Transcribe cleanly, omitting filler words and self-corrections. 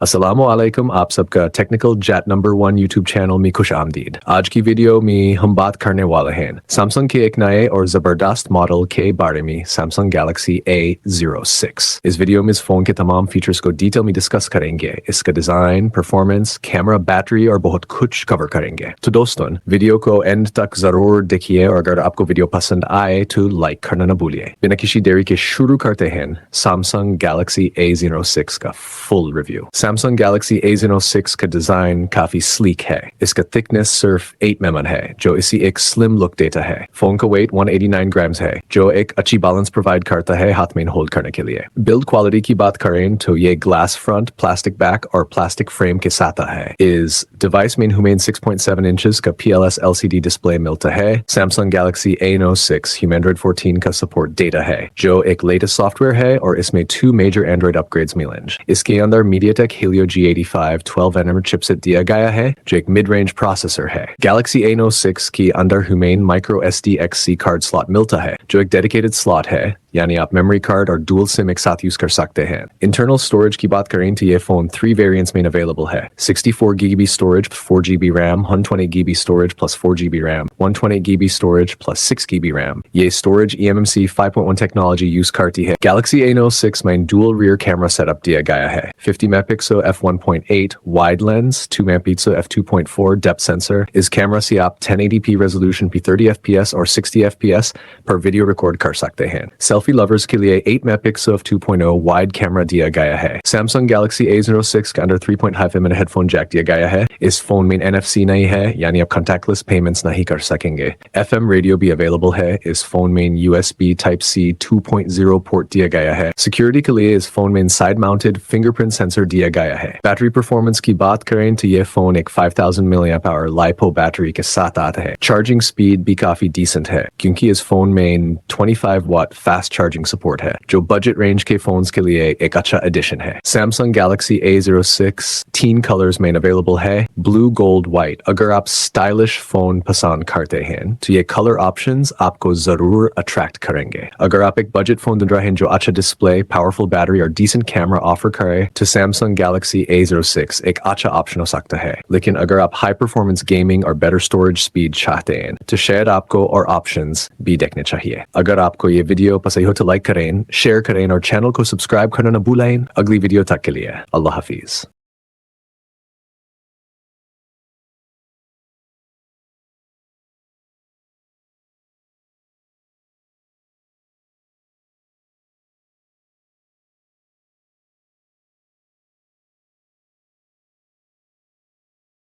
अस्सलामुअलैकुम आप सबका टेक्निकल जैट नंबर 1 यूट्यूब चैनल में खुश आमदीद। आज की वीडियो में हम बात करने वाले हैं सैमसंग के एक नए और ज़बरदस्त मॉडल के बारे में, सैमसंग गैलेक्सी A06। इस वीडियो में इस फ़ोन के तमाम फीचर्स को डिटेल में डिस्कस करेंगे, इसका डिज़ाइन, परफॉर्मेंस, कैमरा, बैटरी और बहुत कुछ कवर करेंगे। तो दोस्तों, वीडियो को एंड तक ज़रूर देखिए और अगर आपको वीडियो पसंद आए तो लाइक करना न भूलिए। बिना किसी देरी के शुरू करते हैं सैमसंग गैलेक्सी A06 का full review. Samsung Galaxy A06 का डिजाइन काफी स्लीक है। इसका थिकनेस सिर्फ 8 mm है, जो इसी एक स्लिम लुक देता है। फोन का वेट 189 ग्राम्स है, जो एक अच्छी बैलेंस प्रोवाइड करता है हाथ में होल्ड करने के लिए। बिल्ड क्वालिटी की बात करें तो ये ग्लास फ्रंट, प्लास्टिक बैक और प्लास्टिक फ्रेम के साथ है। इस डिवाइस में ह्यूमेन 6.7 इंचेस का PLS LCD डिस्प्ले मिलता है। सैमसंग गैलेक्सी A06 Android 14 का सपोर्ट देता है, जो एक लेटेस्ट सॉफ्टवेयर है और इसमें 2 मेजर एंड्रॉइड अपग्रेड्स मिलेंगे। इसके अंदर MediaTek Helio G85 12nm chipset दिया गया है, जो एक मिड रेंज प्रोसेसर है। गैलेक्सी A06 की अंदर humane micro SD-XC card slot मिलता है, जो एक डेडिकेटेड स्लॉट है, यानी आप मेमोरी कार्ड और डुअल सिम एक साथ यूज कर सकते हैं। इंटरनल स्टोरेज की बात करें तो ये फोन 3 वेरिएंट्स में अवेलेबल है। 64GB storage, 4GB RAM, 128GB storage plus 4GB RAM, 128GB storage plus 6GB RAM. ये स्टोरेज eMMC 5.1 टेक्नोलॉजी यूज करती है। गैलेक्सी A06 में डुअल रियर कैमरा सेटअप दिया गया है। 50 megapixel f1.8 wide lens, 2 megapixel f2.4 depth sensor. इस camera से आप 1080p रेजोल्यूशन पे 30 FPS और 60 FPS पर वीडियो रिकॉर्ड कर सकते हैं। सेल्फी लवर्स के लिए 8 मेगापिक्सल f2.0 वाइड कैमरा दिया गया है। सैमसंग गैलेक्सी A06 के अंदर 3.5mm हेडफोन जैक दिया गया है। इस फोन में NFC नहीं है, यानी आप कॉन्टैक्टलेस पेमेंट्स नहीं कर सकेंगे। FM रेडियो भी अवेलेबल है। इस फोन में USB Type-C 2.0 पोर्ट दिया गया है। सिक्योरिटी के लिए इस फोन में साइड माउंटेड फिंगरप्रिंट सेंसर दिया गया है। बैटरी परफॉर्मेंस की बात करें तो ये फोन एक 5000 mAh LiPo बैटरी के साथ आता है। चार्जिंग स्पीड भी काफी डिसेंट है, क्योंकि इस फोन में 25 वाट फास्ट चार्जिंग सपोर्ट है, जो बजट रेंज के फोन्स के लिए एक अच्छा एडिशन है। सैमसंग गैलेक्सी A06 3 कलर्स में अवेलेबल है, ब्लू, गोल्ड, व्हाइट। अगर आप स्टाइलिश फोन पसंद करते हैं तो ये कलर ऑप्शंस आपको जरूर अट्रैक्ट करेंगे। अगर आप एक बजट फोन ढूंढ रहे हैं जो अच्छा डिस्प्ले, पावरफुल बैटरी और डिसेंट कैमरा ऑफर करे तो सैमसंग गैलेक्सी A06 एक अच्छा ऑप्शन हो सकता है। लेकिन अगर आप हाई परफॉर्मेंस गेमिंग और बेटर स्टोरेज स्पीड चाहते हैं तो शायद आपको और ऑप्शंस भी देखने चाहिए। अगर आपको ये वीडियो पसंद हो तो लाइक करें, शेयर करें और चैनल को सब्सक्राइब करना न भूलें। अगली वीडियो तक के लिए अल्लाह हाफिज।